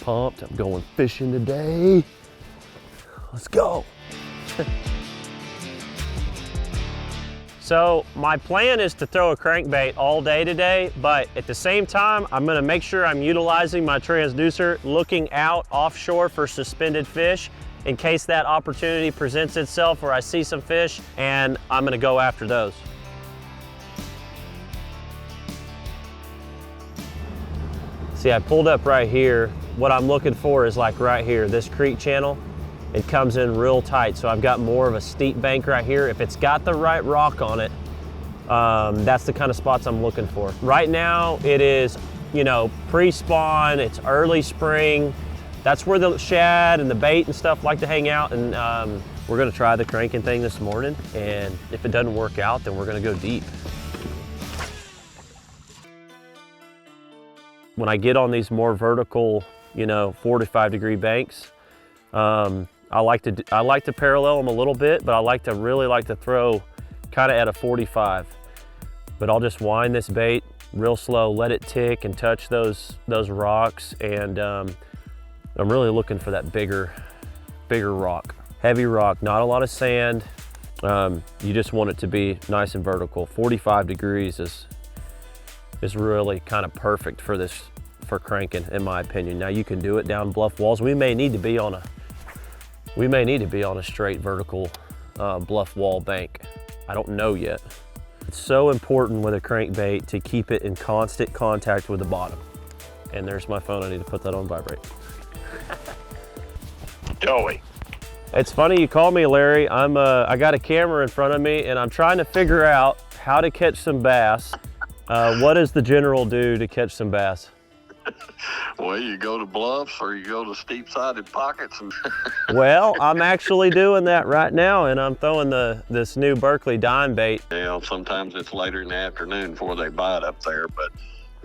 pumped. I'm going fishing today. Let's go. So my plan is to throw a crankbait all day today, but at the same time, I'm gonna make sure I'm utilizing my transducer, looking out offshore for suspended fish in case that opportunity presents itself where I see some fish, and I'm gonna go after those. See, I pulled up right here. What I'm looking for is like right here, this creek channel. It comes in real tight, so I've got more of a steep bank right here. If it's got the right rock on it, that's the kind of spots I'm looking for. Right now, it is, you know, pre-spawn, it's early spring. That's where the shad and the bait and stuff like to hang out, and we're gonna try the cranking thing this morning, and if it doesn't work out, then we're gonna go deep. When I get on these more vertical, you know, 45-degree banks, I like to parallel them a little bit, but I really like to throw kind of at a 45. But I'll just wind this bait real slow, let it tick and touch those rocks, and I'm really looking for that bigger rock, heavy rock, not a lot of sand. You just want it to be nice and vertical. 45 degrees is really kind of perfect for cranking, in my opinion. Now you can do it down bluff walls. We may need to be on a straight vertical bluff wall bank. I don't know yet. It's so important with a crankbait to keep it in constant contact with the bottom. And there's my phone, I need to put that on vibrate. Joey. It's funny you call me, Larry. I got a camera in front of me and I'm trying to figure out how to catch some bass. What does the general do to catch some bass? Well, you go to bluffs or you go to steep-sided pockets. Well, I'm actually doing that right now, and I'm throwing this new Berkeley dime bait. Yeah, sometimes it's later in the afternoon before they bite up there, but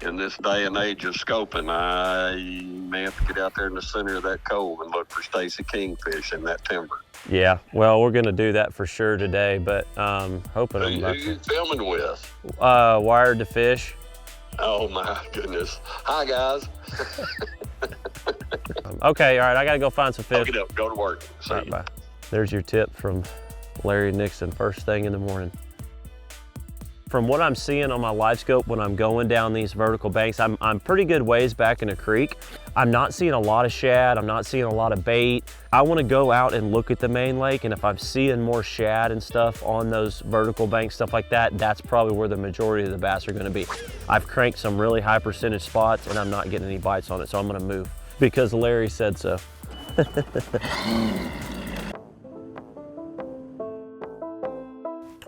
in this day and age of scoping, I may have to get out there in the center of that cove and look for Stacy kingfish in that timber. Yeah, well, we're gonna do that for sure today, but hoping I'm Who you filming with? Wired to Fish. Oh my goodness. Hi guys. Okay, all right, I gotta go find some fish. Okay, go to work. All right, bye. There's your tip from Larry Nixon, first thing in the morning. From what I'm seeing on my live scope when I'm going down these vertical banks, I'm pretty good ways back in a creek. I'm not seeing a lot of shad, I'm not seeing a lot of bait. I wanna go out and look at the main lake, and if I'm seeing more shad and stuff on those vertical banks, stuff like that, that's probably where the majority of the bass are gonna be. I've cranked some really high percentage spots and I'm not getting any bites on it, so I'm gonna move because Larry said so.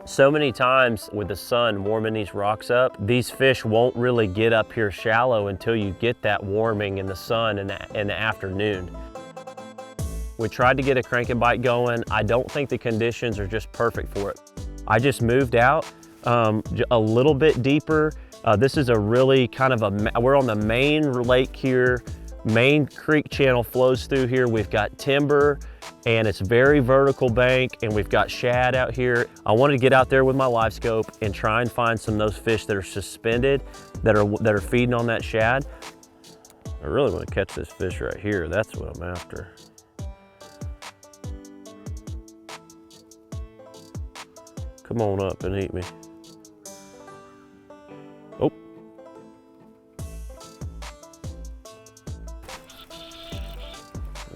So many times with the sun warming these rocks up, these fish won't really get up here shallow until you get that warming in the sun in the afternoon. We tried to get a crank-and-bite going. I don't think the conditions are just perfect for it. I just moved out a little bit deeper. This is a really kind of we're on the main lake here. Main creek channel flows through here. We've got timber and it's very vertical bank, and we've got shad out here. I wanted to get out there with my live scope and try and find some of those fish that are suspended, that are feeding on that shad. I really want to catch this fish right here. That's what I'm after. Come on up and eat me. Oh.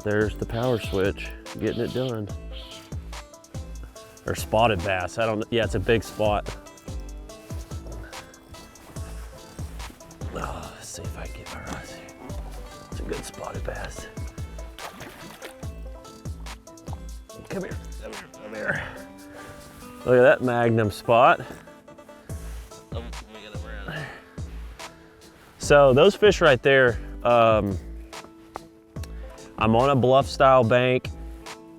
There's the power switch, getting it done. Or spotted bass, yeah, it's a big spot. Oh, let's see if I can get my rods here. It's a good spotted bass. Come here, come here, come here. Look at that magnum spot. So those fish right there, I'm on a bluff style bank.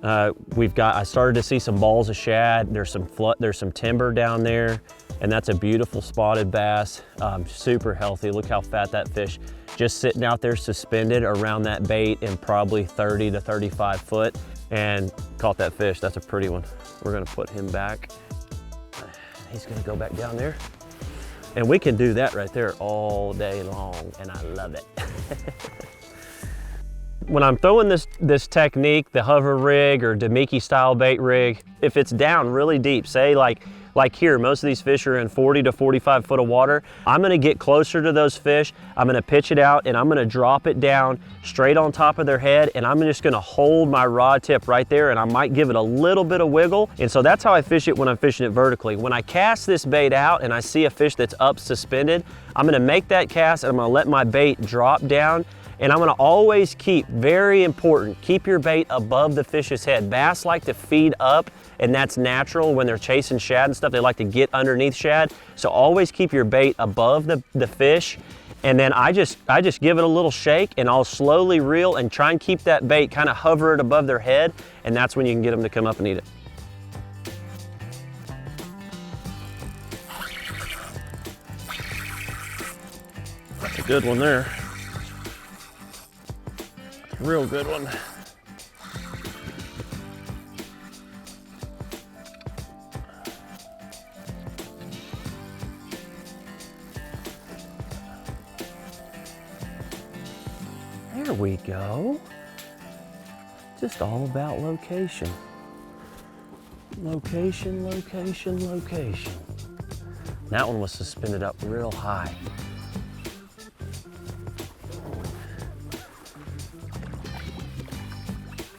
I started to see some balls of shad. There's some timber down there, and that's a beautiful spotted bass. Super healthy. Look how fat that fish. Just sitting out there suspended around that bait in probably 30 to 35 foot, and caught that fish. That's a pretty one. We're gonna put him back. He's gonna go back down there. And we can do that right there all day long, and I love it. When I'm throwing this technique, the hover rig or Damiki style bait rig, if it's down really deep, say like here, most of these fish are in 40 to 45 foot of water, I'm gonna get closer to those fish, I'm gonna pitch it out, and I'm gonna drop it down straight on top of their head, and I'm just gonna hold my rod tip right there, and I might give it a little bit of wiggle. And so that's how I fish it when I'm fishing it vertically. When I cast this bait out and I see a fish that's up suspended, I'm gonna make that cast and I'm gonna let my bait drop down. And I'm gonna always keep, very important, keep your bait above the fish's head. Bass like to feed up, and that's natural when they're chasing shad and stuff. They like to get underneath shad. So always keep your bait above the fish. And then I just give it a little shake, and I'll slowly reel and try and keep that bait, kind of hover it above their head, and that's when you can get them to come up and eat it. That's a good one there. Real good one. There we go. Just all about location. Location, location, location. That one was suspended up real high.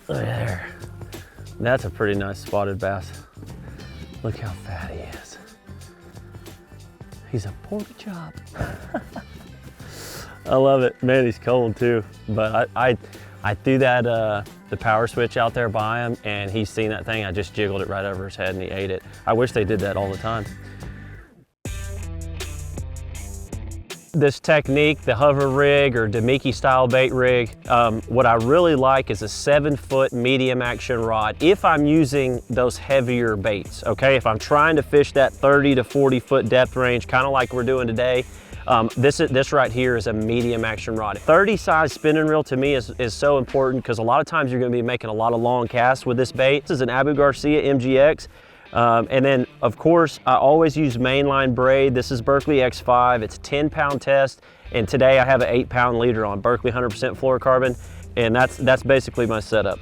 Look there. That's a pretty nice spotted bass. Look how fat he is. He's a pork chop. I love it. Man, he's cold too. But I threw that the power switch out there by him, and he's seen that thing. I just jiggled it right over his head and he ate it. I wish they did that all the time. This technique, the hover rig or Damiki style bait rig, what I really like is a 7-foot medium action rod if I'm using those heavier baits, okay? If I'm trying to fish that 30 to 40 foot depth range, kind of like we're doing today, this right here is a medium action rod. 30 size spinning reel to me is so important because a lot of times you're gonna be making a lot of long casts with this bait. This is an Abu Garcia MGX. And then, of course, I always use mainline braid. This is Berkley X5. It's a 10-pound test, and today I have an 8-pound leader on Berkley 100% fluorocarbon, and that's basically my setup.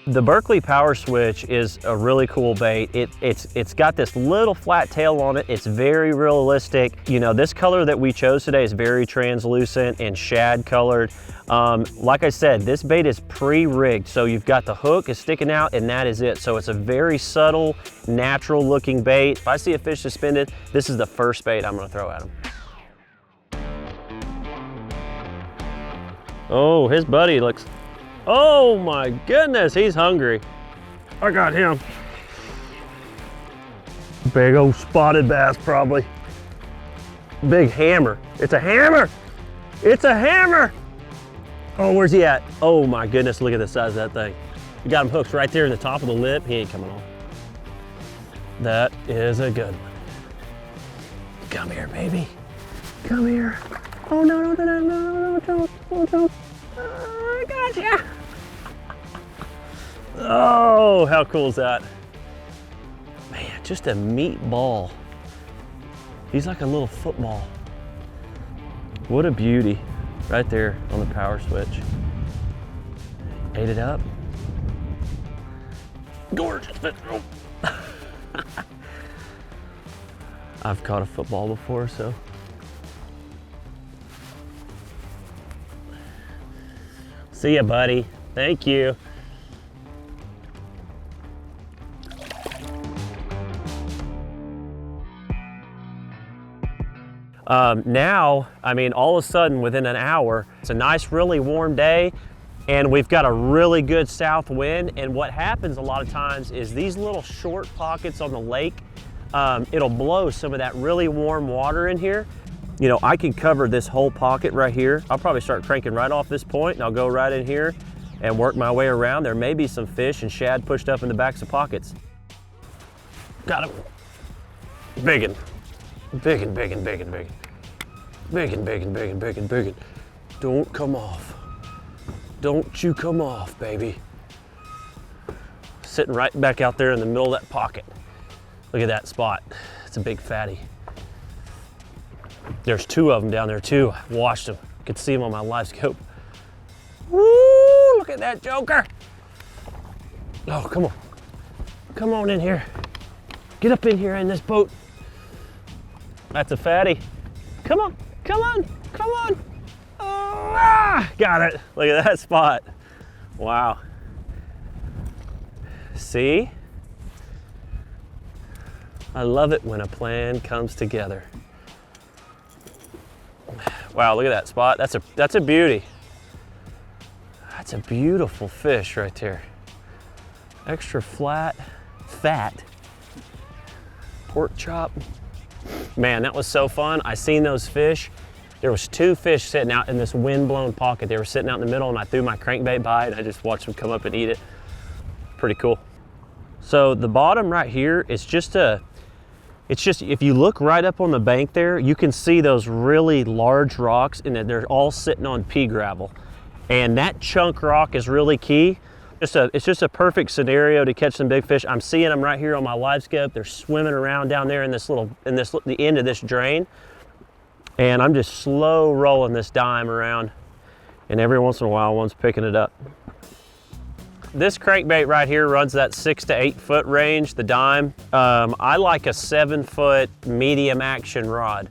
The Berkley Power Switch is a really cool bait. It's got this little flat tail on it. It's very realistic. You know, this color that we chose today is very translucent and shad colored. Like I said, this bait is pre-rigged, so you've got the hook is sticking out and that is it. So it's a very subtle, natural looking bait. If I see a fish suspended, this is the first bait I'm gonna throw at him. Oh, his buddy looks, oh my goodness, he's hungry. I got him. Big old spotted bass probably. Big hammer. It's a hammer. It's a hammer. Oh, where's he at? Oh my goodness, look at the size of that thing. We got him hooked right there in the top of the lip. He ain't coming on. That is a good one. Come here, baby. Come here. Oh, no, no, no, no, no, no, don't. Oh, don't. I got ya. Oh, how cool is that? Man, just a meatball. He's like a little football. What a beauty. Right there on the power switch. Ate it up. Gorgeous. I've caught a football before, so. See ya, buddy. Thank you. Now, I mean, all of a sudden within an hour, it's a nice, really warm day, and we've got a really good south wind. And what happens a lot of times is these little short pockets on the lake, it'll blow some of that really warm water in here. You know, I can cover this whole pocket right here. I'll probably start cranking right off this point, and I'll go right in here and work my way around. There may be some fish and shad pushed up in the backs of pockets. Got him. Biggin. Biggin, biggin, biggin, biggin. Biggin, biggin, biggin, biggin, biggin. Don't come off. Don't you come off, baby. Sitting right back out there in the middle of that pocket. Look at that spot. It's a big fatty. There's two of them down there too. I watched them. Could see them on my live scope. Woo, look Look at that joker. Oh, come on. Come on in here. Get up in here in this boat. That's a fatty. Come on, come on, come on. Ah, got it. Look at that spot. Wow. See? I love it when a plan comes together. Wow, look at that spot. That's a beauty. That's a beautiful fish right there. Extra flat, fat, pork chop. Man, that was so fun. I seen those fish. There was 2 fish sitting out in this wind-blown pocket. They were sitting out in the middle, and I threw my crankbait by it, and I just watched them come up and eat it. Pretty cool. So the bottom right here is just if you look right up on the bank there, you can see those really large rocks, and they're all sitting on pea gravel. And that chunk rock is really key. It's just a perfect scenario to catch some big fish. I'm seeing them right here on my live scope. They're swimming around down there in the end of this drain. And I'm just slow rolling this dime around. And every once in a while, one's picking it up. This crankbait right here runs that 6 to 8 foot range, the dime. I like a 7 foot medium action rod.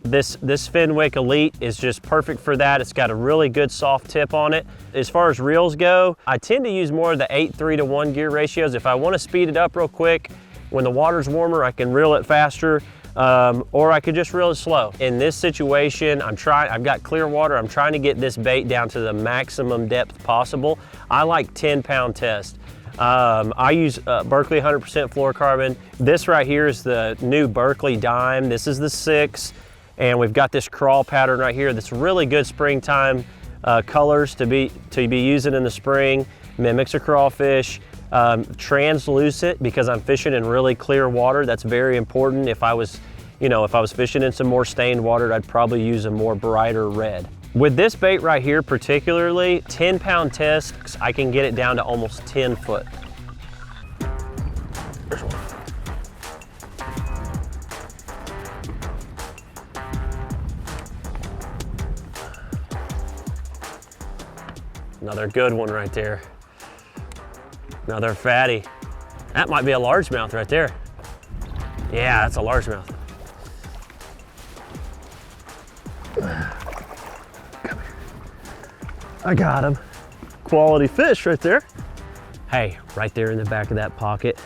This Fenwick Elite is just perfect for that. It's got a really good soft tip on it. As far as reels go, I tend to use more of the 8:3 to 1 gear ratios. If I want to speed it up real quick, when the water's warmer, I can reel it faster, or I could just reel it slow. In this situation, I've got clear water. I'm trying to get this bait down to the maximum depth possible. I like 10-pound test. I use Berkeley 100% fluorocarbon. This right here is the new Berkeley dime. This is the 6. And we've got this crawl pattern right here that's really good springtime colors to be using in the spring. Mimics a crawfish. Translucent, because I'm fishing in really clear water. That's very important. If I was fishing in some more stained water, I'd probably use a more brighter red. With this bait right here particularly, 10-pound test, I can get it down to almost 10 foot. There's one. Another good one right there. Another fatty. That might be a largemouth right there. Yeah, that's a largemouth. Come here. I got him. Quality fish right there. Hey, right there in the back of that pocket,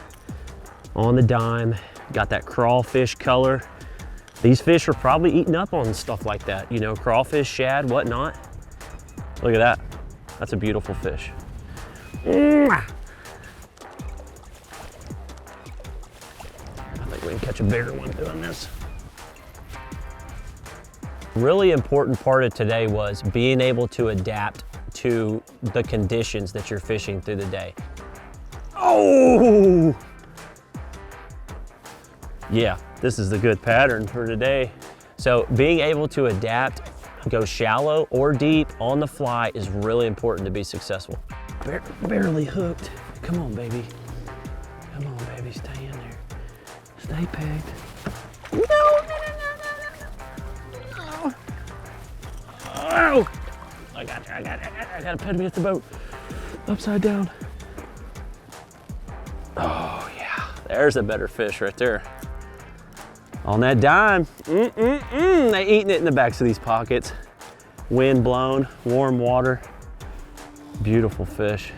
on the dime, got that crawfish color. These fish are probably eating up on stuff like that, you know, crawfish, shad, whatnot. Look at that. That's a beautiful fish. I think we can catch a bigger one doing this. Really important part of today was being able to adapt to the conditions that you're fishing through the day. Oh! Yeah, this is the good pattern for today. So being able to adapt, go shallow or deep on the fly is really important to be successful. Barely hooked. Come on, baby. Come on, baby, stay in there. Stay pegged. No. Oh! I got to put me at the boat. Upside down. Oh, yeah. There's a better fish right there. On that dime. They eating it in the backs of these pockets. Wind blown, warm water. Beautiful fish.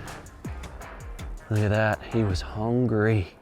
Look at that. He was hungry.